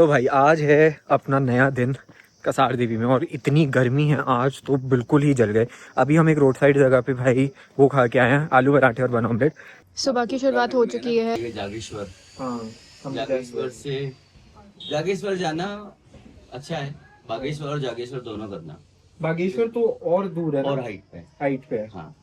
तो भाई आज है अपना नया दिन कसार देवी में और इतनी गर्मी है आज तो बिल्कुल ही जल गए। अभी हम एक रोड साइड जगह पे भाई वो खा के आए हैं, आलू पराठे और बन ऑमलेट। सुबह की शुरुआत हो चुकी है। जागेश्वर, हाँ जागेश्वर से जागेश्वर जाना अच्छा है। बागेश्वर और जागेश्वर दोनों करना। बागेश्वर तो और दूर है और हाइट पे है। हाँ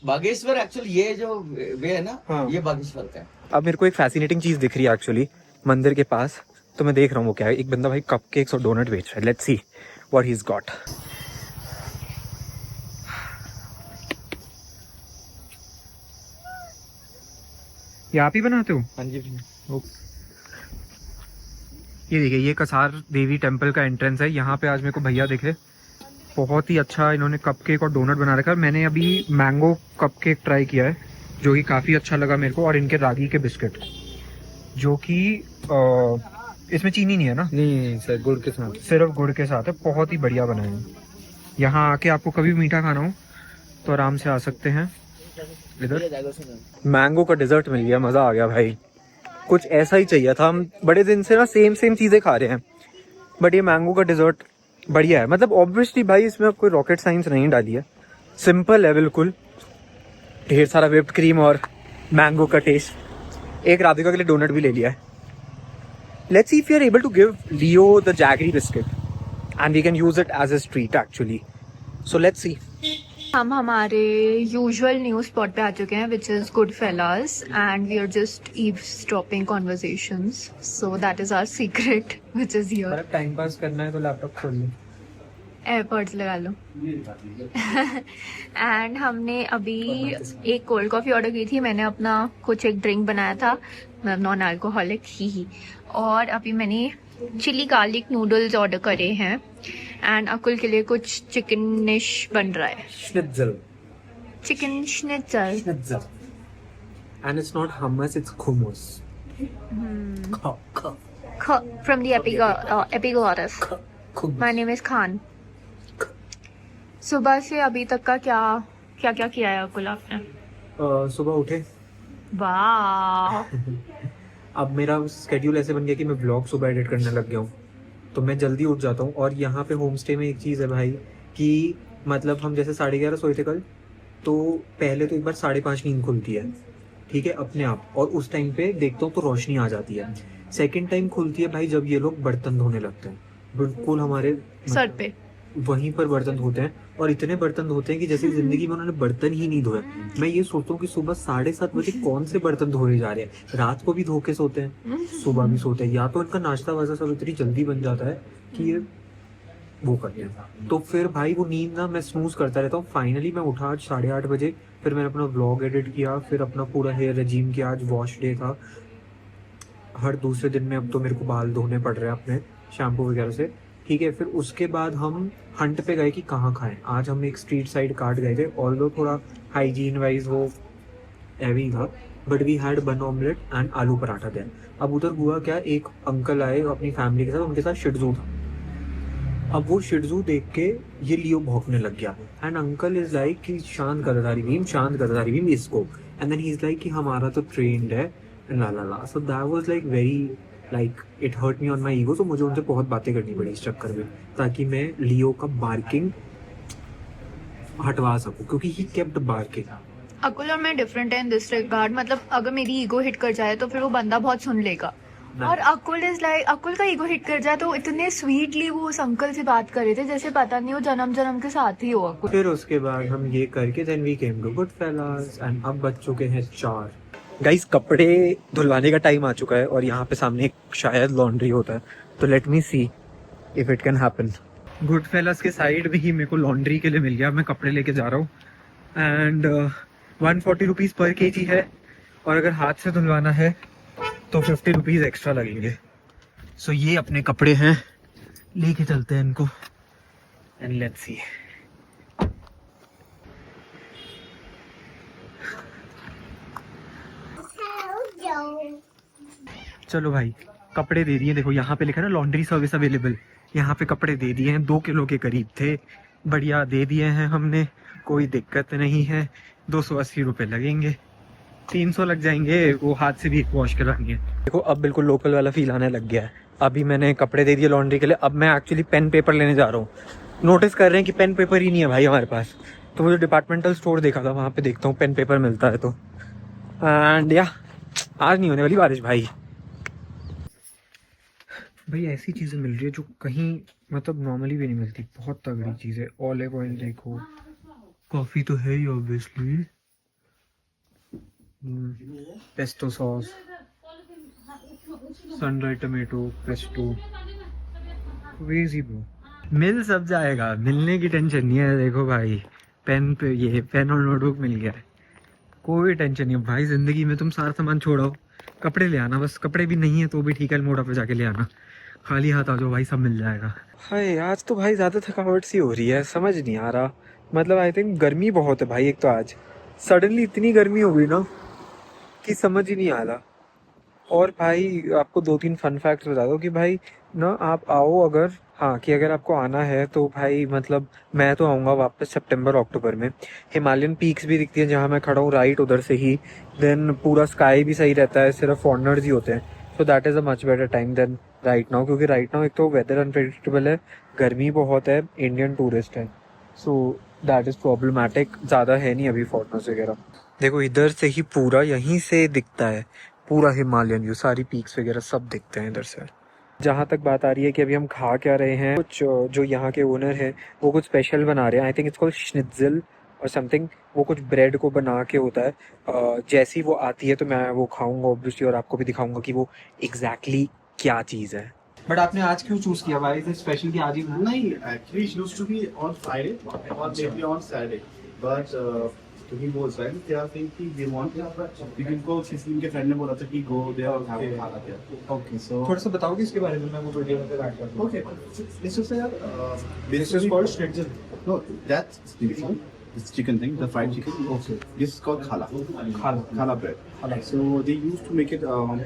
बागेश्वर एक्चुअली ये जो वे है ना, हाँ। ये बागेश्वर का है। अब मेरे को एक फैसिनेटिंग चीज दिख रही है एक्चुअली मंदिर के पास, तो मैं देख रहा हूँ वो क्या है। एक बंदा भाई कपकेक्स और डोनट बेच रहा है। Let's see what he is got. ये आप ही बनाते हो? हाँ जी। ये देखिए, ये कसार देवी टेम्पल का एंट्रेंस है। यहाँ पे आज मेरे को भैया दिखे, बहुत ही अच्छा इन्होंने कपकेक और डोनट बना रखा है। मैंने अभी मैंगो कपकेक ट्राई किया है जो कि काफ़ी अच्छा लगा मेरे को, और इनके रागी के बिस्किट जो कि इसमें चीनी नहीं है ना? नहीं सर, गुड़ के साथ, सिर्फ गुड़ के साथ है। बहुत ही बढ़िया बना है। यहाँ आके आपको कभी मीठा खाना हो तो आराम से आ सकते हैं इधर। मैंगो का डिजर्ट मिल गया, मज़ा आ गया भाई। कुछ ऐसा ही चाहिए था। हम बड़े दिन से ना सेम चीज़ें खा रहे हैं, बट ये मैंगो का डिजर्ट बढ़िया है। मतलब ऑब्वियसली भाई इसमें कोई रॉकेट साइंस नहीं डाली है, सिंपल है बिल्कुल। ढेर सारा व्हिप्ड क्रीम और मैंगो का टेस्ट। एक राधिका के लिए डोनट भी ले लिया है। Let's see if you are able to give Leo the jaggery biscuit and we can use it as a street actually. So let's see. हम हमारे यूजुअल न्यू स्पॉट पे आ चुके हैं which is good fellas and we are just eavesdropping conversations, so that is our secret which is here. Time pass करना है तो laptop खोल लो, एयरपोर्ट्स लगा लो। एंड हमने अभी एक कोल्ड कॉफ़ी ऑर्डर की थी। मैंने अपना कुछ एक ड्रिंक बनाया था, नॉन अल्कोहलिक ही। और अभी मैंने चिली गार्लिक नूडल्स ऑर्डर करे हैं एंड अकुल के लिए कुछ चिकनिश बन रहा है। schnitzel chicken schnitzel. schnitzel and it's not hummus, it's hummus. From the epiglottis. My name is Khan. सुबह से अभी तक का क्या किया है अकुल आपने? सुबह उठे, वाह। अब मेरा स्केड्यूल ऐसे बन गया कि मैं व्लॉग सुबह एडिट करने लग गया हूँ, तो मैं जल्दी उठ जाता हूँ। और यहाँ पे होम स्टे में एक चीज़ है भाई कि मतलब हम जैसे 11:30 सोए थे कल, तो पहले तो एक बार 5:30 नींद खुलती है, ठीक है, अपने आप, और उस टाइम पे देखता हूँ तो रोशनी आ जाती है। सेकेंड टाइम खुलती है भाई जब ये लोग बर्तन धोने लगते हैं, बिल्कुल हमारे सर पे वहीं पर बर्तन धोते हैं। और इतने बर्तन धोते हैं कि जैसे जिंदगी में उन्होंने बर्तन ही नहीं धोए। मैं ये सोचता हूँ कि सुबह 7:30 बजे कौन से बर्तन धोए जा रहे हैं। रात को भी धो के सोते हैं, सुबह भी सोते हैं, या तो इनका नाश्ता वास्ता सब इतनी जल्दी बन जाता है कि ये वो करते हैं। तो फिर भाई वो नींद ना मैं स्नूज करता रहता हूँ। फाइनली मैं उठा आज 8:30 बजे, फिर मैंने अपना व्लॉग एडिट किया, फिर अपना पूरा हेयर रेजीम किया। आज वॉश डे था, हर दूसरे दिन में अब तो मेरे को बाल धोने पड़ रहे हैं अपने शैम्पू वगैरह से, ठीक है। फिर उसके बाद हम हंट पे गए कि कहाँ खाएं। आज हम एक स्ट्रीट साइड काट गए थे, ऑल्दो थोड़ा हाइजीन वाइज वो हैवी था, बट वी हैड बन ऑमलेट एंड आलू पराठा थे। अब उधर हुआ क्या, एक अंकल आए अपनी फैमिली के साथ, उनके साथ शिट्जू था। अब वो शिट्जू देख के ये लियो भौंकने लग गया एंड अंकल इज लाइक कि शांत कर दारी भीम, शांत कर दारी भीम इसको। And then he is like कि हमारा तो ट्रेंड है ला ला ला। So that was like very like it hurt me on my ego. तो मुझे उनसे बहुत बातें करनी पड़ी इस चक्कर में, ताकि मैं लियो का बार्किंग हटवा सकूं, क्योंकि ही केप्ट बार्किंग। अकुल और मैं डिफरेंट है इन दिस रिगार्ड। मतलब अगर मेरी ईगो हिट कर जाए तो फिर वो बंदा बहुत सुन लेगा, और अकुल इज लाइक अकुल का ईगो हिट कर जाए तो इतने स्वीटली वो उस अंकल से बात कर रहे थे जैसे पता नहीं वो जन्म जन्म के साथ ही हो अकुल। फिर उसके बाद हम ये करके then we came to good fellas and अब बज चुके हैं 4। गाइस कपड़े धुलवाने का टाइम आ चुका है और यहाँ पे सामने एक शायद लॉन्ड्री होता है, तो let me see if it can happen. Good fellas के साइड में ही मेरे को लॉन्ड्री के लिए मिल गया। मैं कपड़े लेके जा रहा हूँ एंड 140 रुपीज़ पर केजी है, और अगर हाथ से धुलवाना है तो 50 रुपीज़ एक्स्ट्रा लगेंगे। सो ये अपने कपड़े हैं, लेके चलते हैं इनको एंड लेट्स सी। चलो भाई, कपड़े दे दिए। देखो यहाँ पे लिखा है ना लॉन्ड्री सर्विस अवेलेबल, यहाँ पे कपड़े दे दिए हैं। 2 किलो के करीब थे, बढ़िया दे दिए हैं हमने, कोई दिक्कत नहीं है। 280 रुपये लगेंगे। 300 लग जाएंगे, वो हाथ से भी वॉश करवाएंगे। देखो अब बिल्कुल लोकल वाला फील आने लग गया है। अभी मैंने कपड़े दे दिए लॉन्ड्री के लिए, अब मैं एक्चुअली पेन पेपर लेने जा रहा हूँ। नोटिस कर रहे हैं कि पेन पेपर ही नहीं है भाई हमारे पास, तो मुझे डिपार्टमेंटल स्टोर देखा था, वहाँ पे देखता हूँ पेन पेपर मिलता है तो। एंड या आज नहीं होने वाली बारिश भाई। भाई ऐसी चीज़ें मिल रही है जो कहीं मतलब नॉर्मली भी नहीं मिलती, बहुत तगड़ी चीज़ है। ऑलिव ऑयल देखो, कॉफ़ी तो है ही obviously, pesto sauce, sundried tomato, pesto, crazy bro. मिल सब जाएगा, मिलने की टेंशन नहीं है। देखो भाई पेन पे ये पेन और नोटबुक मिल गया है, कोई टेंशन नहीं है भाई। जिंदगी में तुम सारा सामान छोड़ो, कपड़े ले आना बस। कपड़े भी नहीं है तो भी ठीक है, मोड़ा पे जाके ले आना, खाली हाथ आ जाओ भाई, सब मिल जाएगा। हाय आज तो भाई ज़्यादा थकावट सी हो रही है, समझ नहीं आ रहा। मतलब आई थिंक गर्मी बहुत है भाई, एक तो आज सडनली इतनी गर्मी हो गई ना कि समझ ही नहीं आ रहा। और भाई आपको 2-3 फन फैक्ट्स बता दो कि भाई ना आप आओ अगर, हाँ कि अगर आपको आना है तो भाई मतलब मैं तो आऊँगा वापस सितंबर अक्टूबर में। हिमालयन पीक्स भी दिखती है जहाँ मैं खड़ा हूँ राइट उधर से ही। देन पूरा स्काई भी सही रहता है, सिर्फ फॉरनर्स ही होते हैं, so that is a much better time than right now. क्योंकि राइट नाउ एक तो वेदर अनप्रेडिक्टेबल है, गर्मी बहुत है, इंडियन टूरिस्ट है, सो दैट इज़ प्रॉब्लमैटिक। ज़्यादा है नहीं अभी फॉरनर्स वगैरह। देखो इधर से ही पूरा यहीं से दिखता है पूरा हिमालयन व्यू, सारी पीक्स वगैरह सब दिखते हैं इधर से। जहाँ तक बात आ रही है कि अभी हम खा क्या रहे हैं, कुछ जो यहाँ के ओनर हैं वो कुछ स्पेशल बना रहे हैं, आई थिंक इट्स कॉल्ड श्निट्ज़ल और समथिंग। वो कुछ ब्रेड को बना के होता है, जैसी वो आती है तो मैं वो खाऊंगा ऑब्वियसली, और आपको भी दिखाऊंगा कि वो एग्जैक्टली क्या चीज़ है। बट आपने आज क्यों चूज किया भाई, स्पेशल कि आज ही नहीं, actually it used to be on Friday or maybe on Saturday, but तो ही बोल रहा है कि क्या थिंक कि we want लेकिन को किसी इनके फ्रेंड ने बोला था कि go there और खाना था। ओके, So थोड़ा सा बताओगे इसके बारे में, मैं वो वीडियो में ऐड कर दूँ। okay, this is यार This is called schnitzel. no, that's this chicken thing, the fried chicken. Okay. This is called khala. Khala bread. Khala. So they used to make it on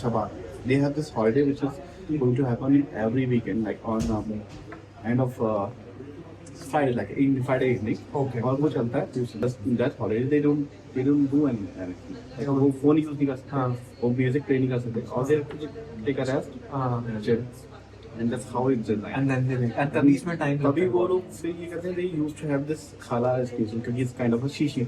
Shabbat. They have this holiday which is going to happen every weekend, like on end of Friday, like in Friday evening. Okay. और वो चलता है Tuesday. That holiday they don't do anything. Like वो phone use नहीं कर सकते, हाँ. वो music play नहीं कर सकते, और they have to take a rest, chill, and that's how it's designed. And then they make, and तभी इसमें टाइम तभी वो लोग फिर ये कहते हैं they used to have this khala special क्योंकि it's kind of a shishi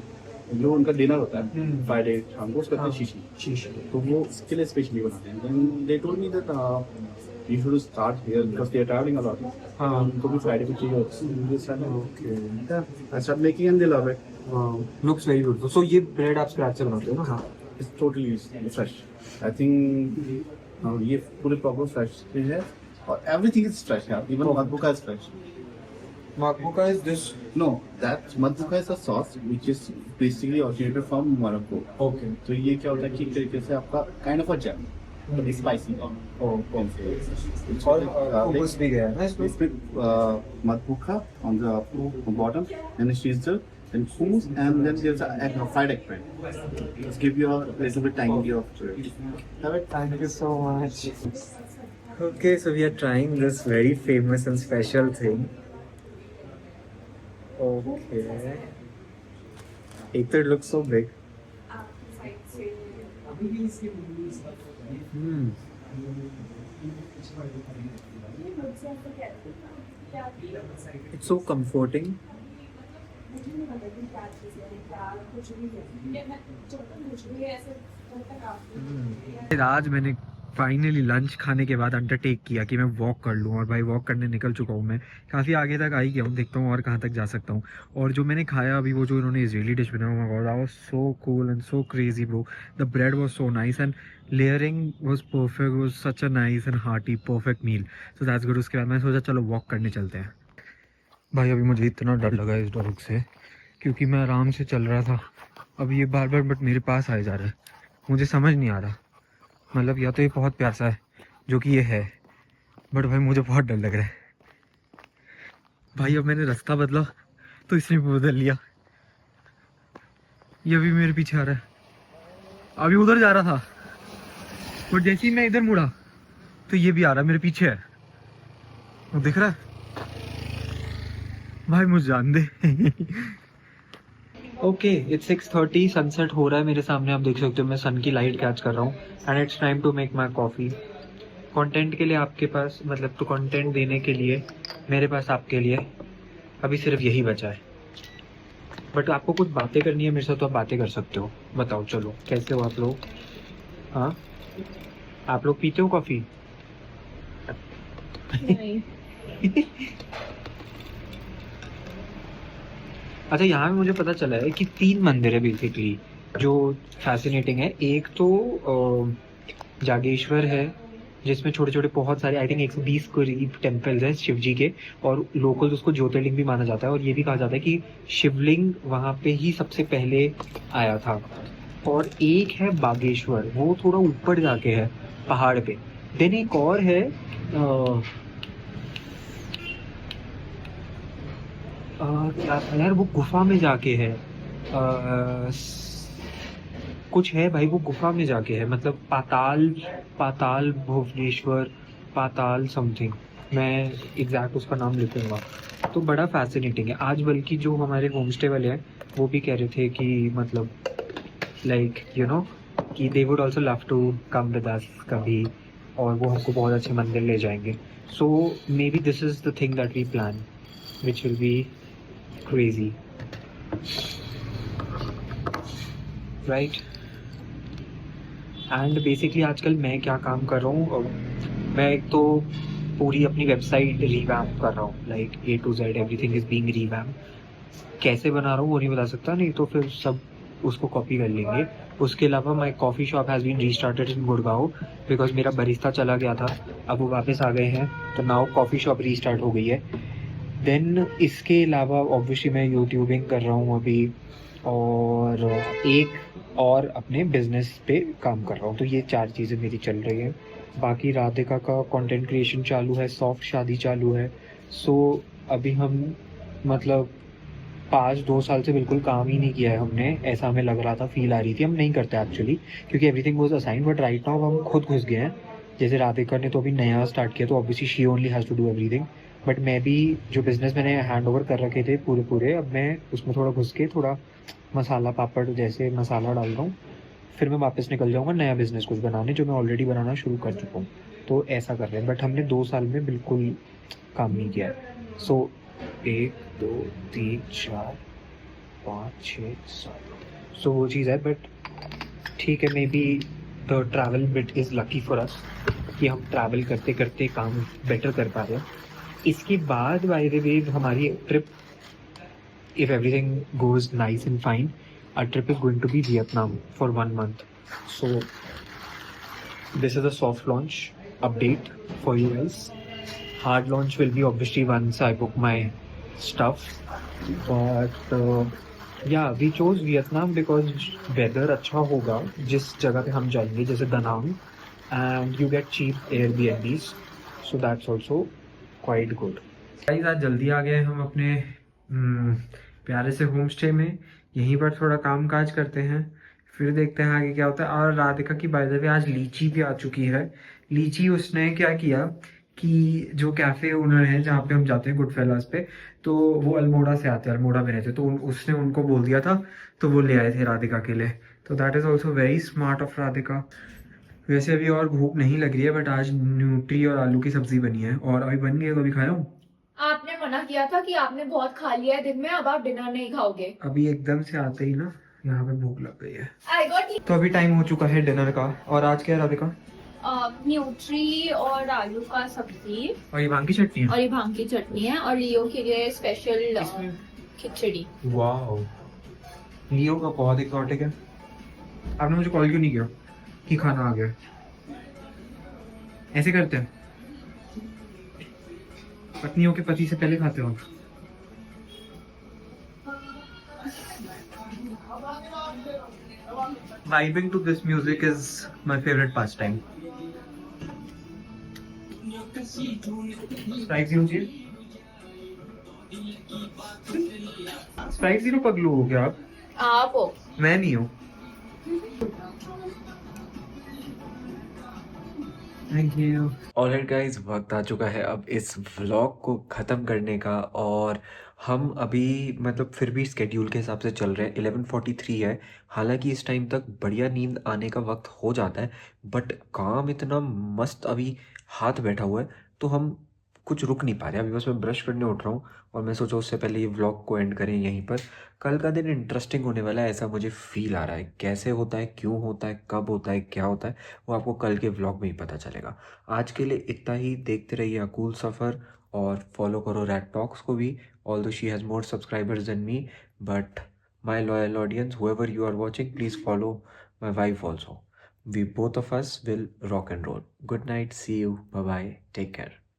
जो उनका डिनर होता है फ्राइडे शाम को, उसको कहते हैं शीशी, तो वो उसके लिए स्पेशली बनाते हैं। Then they told me that you should start here because they are traveling a lot. हाँ. उनको भी फ्राइडे को चाहिए होता है। Okay. I started making and they love it. Looks very beautiful. So ये ब्रेड आप स्क्रैच से बनाते हो ना? हाँ. It's totally fresh. I think ये पूरे प्रॉपर फ्रेश है और everything is fresh यार, even matbuka is fresh. Makbuka is this? No, that matbuka is a sauce which is basically originated from Morocco. Okay. तो ये क्या होता है कि एक तरीके से आपका kind of a jam, but it's spicy. और hummus भी गया है ना इसमें? इसमें matbuka on the bottom and schnitzel, then hummus, and then there's a fried eggplant. Just give you a little bit tangy of it. Have it. Thank you so much. Okay, so we are trying this very famous and special thing. Okay. It looks so big. It's so comforting. आज मैंने finally lunch खाने के बाद undertake किया कि मैं walk कर लूँ, और भाई वॉक करने निकल चुका हूँ मैं, काफ़ी आगे तक आ ही गया हूँ, देखता हूँ और कहाँ तक जा सकता हूँ। और जो मैंने खाया अभी, वो जो इन्होंने इजरायली डिश बनाया हुआ, that was so cool and so crazy bro. The bread was so nice and layering was perfect, was such a nice and hearty perfect meal, so that's good. उसके बाद मैं सोचा चलो वॉक करने चलते हैं। भाई अभी मुझे इतना डर लगा इस डॉग से, क्योंकि मैं आराम से चल रहा था, अब ये बार बार बट मेरे पास आए जा रहा है, मुझे समझ नहीं आ रहा। मतलब या तो ये बहुत प्यासा है जो कि ये है, बट भाई मुझे बहुत डर लग रहा है। भाई अब मैंने रास्ता बदला तो इसने भी बदल लिया, ये अभी मेरे पीछे आ रहा है। अभी उधर जा रहा था और जैसे ही मैं इधर मुड़ा तो ये भी आ रहा है, मेरे पीछे है, वो दिख रहा है। भाई मुझे जान दे। ओके, इट्स 6:30, सनसेट हो रहा है मेरे सामने, आप देख सकते हो मैं सन की लाइट कैच कर रहा हूँ and it's time to make my coffee. Content के लिए आपके पास, मतलब तो कंटेंट देने के लिए मेरे पास आपके लिए अभी सिर्फ यही बचा है। बट आपको कुछ बातें करनी है मेरे साथ तो आप बातें कर सकते हो। बताओ, चलो कैसे हो आप लोग? हाँ, आप लोग पीते हो कॉफ़ी? नहीं। अच्छा, यहाँ पे मुझे पता चला है कि 3 मंदिर है बेसिकली जो फैसिनेटिंग है। एक तो जागेश्वर है जिसमें छोटे छोटे बहुत सारे, आई थिंक 120 करीब टेम्पल्स हैं शिव जी के, और लोकल उसको ज्योतिर्लिंग भी माना जाता है, और ये भी कहा जाता है कि शिवलिंग वहाँ पे ही सबसे पहले आया था। और एक है बागेश्वर, वो थोड़ा ऊपर जाके है पहाड़ पे। देन एक और है क्या था यार, वो गुफा में जाके है। कुछ है भाई, वो गुफा में जाके है, मतलब पाताल पाताल भुवनेश्वर, पाताल समथिंग, मैं एग्जैक्ट उसका नाम लिखूंगा। तो बड़ा फैसिनेटिंग है। आज बल्कि जो हमारे होम स्टे वाले हैं वो भी कह रहे थे कि मतलब लाइक यू नो कि they would also love to come with us कभी, और वो हमको बहुत अच्छे मंदिर ले जाएंगे। So maybe this is the thing that we plan which will be crazy, right? And basically आजकल मैं क्या काम कर रहा हूँ, मैं एक तो पूरी अपनी वेबसाइट रिवैम्प कर रहा हूँ, like A to Z everything is being revamp. कैसे बना रहा हूँ वो नहीं बता सकता, नहीं तो फिर सब उसको कॉपी कर लेंगे। उसके अलावा my coffee shop has been restarted in Gurgaon because मेरा बरिस्ता चला गया था, अब वो वापस आ गए हैं, तो नाउ कॉफ़ी शॉप रीस्टार्ट हो गई है। देन इसके अलावा ऑब्वियसली मैं यूट्यूबिंग कर रहा हूँ अभी, और एक और अपने बिजनेस पे काम कर रहा हूँ। तो ये 4 चीज़ें मेरी चल रही हैं। बाकी राधिका का कंटेंट क्रिएशन चालू है, सॉफ्ट शादी चालू है। सो अभी हम मतलब 2 साल से बिल्कुल काम ही नहीं किया है हमने, ऐसा हमें लग रहा था, फील आ रही थी। हम नहीं करते एक्चुअली क्योंकि everything was assigned, but right now हम खुद घुस गए हैं। जैसे राधिका ने तो अभी नया स्टार्ट किया, तो obviously she only has to do everything, but मैं भी जो बिज़नेस मैंने हैंड ओवर कर रखे थे पूरे, अब मैं उसमें थोड़ा घुस के थोड़ा मसाला पापड़ जैसे मसाला डाल रहा हूँ, फिर मैं वापस निकल जाऊँगा नया बिज़नेस कुछ बनाने, जो मैं ऑलरेडी बनाना शुरू कर चुका हूँ। तो ऐसा कर रहे हैं, बट हमने 2 साल में बिल्कुल काम नहीं किया है। सो 1 2 3 4 5 6 7, सो वो चीज़ है। बट ठीक है, may be the travel bit is lucky for us कि हम ट्रैवल करते करते काम बेटर कर पा रहे हैं। इसके बाद बाय द वे हमारी trip, if everything goes nice and fine, our trip is going to be Vietnam for 1 month. So this is a soft launch update for you guys. Hard launch will be obviously once I book my stuff. But yeah, we chose Vietnam because weather अच्छा होगा जिस जगह पे हम जाएंगे, जैसे Da Nang, and you get cheap Airbnbs, so that's also quite good. Guys, आज जल्दी आ गए हम अपने प्यारे से होम स्टे में। यहीं पर थोड़ा काम काज करते हैं, फिर देखते हैं आगे क्या होता है। और राधिका की बाय द वे आज लीची भी आ चुकी है। लीची उसने क्या किया कि जो कैफ़े ओनर है जहाँ पे हम जाते हैं गुडफेलास पे, तो वो अल्मोड़ा से आते हैं, अल्मोड़ा में रहते, तो उसने उनको बोल दिया था, तो वो ले आए थे राधिका के लिए। तो that is also very smart of Radhika. वैसे अभी और भूख नहीं लग रही है, बट आज न्यूट्री और आलू की सब्जी बनी है, और अभी बन गई है तो अभी खाया हूँ। आपने मना किया था कि आपने बहुत खा लिया है दिन में, अब आप डिनर नहीं खाओगे। अभी एकदम से आते ही ना यहाँ पे भूख लग गई है, आई गॉट तो अभी टाइम हो चुका है डिनर का। और आज क्या है राधिका? न्यूट्री और आलू का सब्जी, और ये भांग की चटनी है, और ये भांग की चटनी है, और लियो के लिए स्पेशल खिचड़ी। वाह, लियो का बहुत एक्सोटिक है। आपने मुझे कॉल क्यों नहीं किया कि खाना आ गया? ऐसे करते हैं, पत्नियों के पति से पहले खाते हो। Vibing to this music is my favorite pastime. Sprite Zero ji, Sprite Zero पगलू हो गया आप हो। मैं नहीं हूँ। Thank you. ऑलराइट गाइस, वक्त आ चुका है अब इस व्लॉग को ख़त्म करने का। और हम अभी मतलब फिर भी स्केड्यूल के हिसाब से चल रहे हैं। 11:43 है। हालांकि इस टाइम तक बढ़िया नींद आने का वक्त हो जाता है, बट काम इतना मस्त अभी हाथ बैठा हुआ है तो हम कुछ रुक नहीं पा रहे। अभी बस मैं ब्रश करने उठ रहा हूँ और मैं सोचा उससे पहले ये व्लॉग को एंड करें यहीं पर। कल का दिन इंटरेस्टिंग होने वाला है, ऐसा मुझे फील आ रहा है। कैसे होता है, क्यों होता है, कब होता है, क्या होता है, वो आपको कल के व्लॉग में ही पता चलेगा। आज के लिए इतना ही। देखते रहिए अकूल सफ़र और फॉलो करो रैट टॉक्स को भी। Although she has more subscribers than me, but my loyal audience, whoever you are watching, please follow my wife also. We both of us will rock and roll. Good night, see you, bye bye, take care.